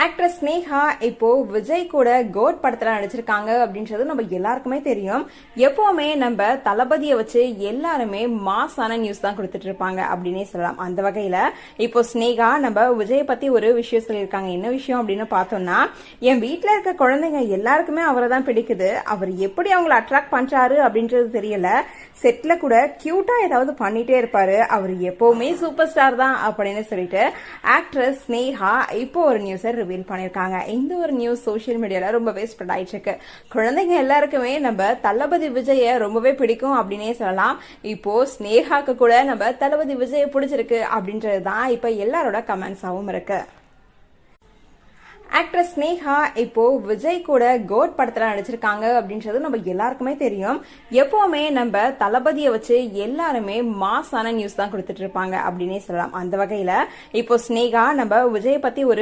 Actress Sneha இப்போ விஜய் கூட code படத்துல நடிச்சிருக்காங்க அப்படின்றது நம்ம எல்லாருக்குமே தெரியும். எப்பவுமே நம்ம தளபதியை வச்சு எல்லாருமே மாசான நியூஸ் தான் கொடுத்துட்டு இருப்பாங்க அப்படின்னே சொல்லலாம். அந்த வகையில இப்போ ஸ்னேகா நம்ம விஜய் பத்தி ஒரு விஷயம் சொல்லியிருக்காங்க. என்ன விஷயம் அப்படின்னு பார்த்தோம்னா, என் வீட்டுல இருக்க குழந்தைங்க எல்லாருக்குமே அவரை தான் பிடிக்குது. அவர் எப்படி அவங்களை அட்ராக்ட் பண்றாரு அப்படின்றது தெரியல. செட்ல கூட கியூட்டா ஏதாவது பண்ணிட்டே இருப்பாரு. அவர் எப்பவுமே சூப்பர் ஸ்டார் தான் அப்படின்னு சொல்லிட்டு ஆக்ட்ரஸ் ஸ்னேகா இப்போ ஒரு நியூஸை ரிவீல் பண்ணிருக்காங்க. இந்த ஒரு நியூஸ் சோசியல் மீடியால ரொம்பவே ஸ்ப்ரெட் ஆயிட்டு இருக்கு. குழந்தைங்க எல்லாருக்குமே நம்ம தளபதி விஜய ரொம்பவே பிடிக்கும் அப்படின்னே சொல்லலாம். இப்போ ஸ்னேகாக்கு கூட நம்ம தளபதி விஜய பிடிச்சிருக்கு அப்படின்றதுதான் இப்ப எல்லாரோட கமெண்ட்ஸாவும் இருக்கு. ஆக்ட்ரஸ் ஸ்னேகா இப்போ விஜய் கூட கோட் படத்துல நடிச்சிருக்காங்க அப்படின்றது நம்ம எல்லாருக்குமே தெரியும். எப்பவுமே நம்ம தளபதியை வச்சு எல்லாருமே மாசான நியூஸ் தான் கொடுத்துட்டு இருப்பாங்க அப்படின்னே சொல்லலாம். அந்த வகையில இப்போ ஸ்னேகா நம்ம விஜய் பத்தி ஒரு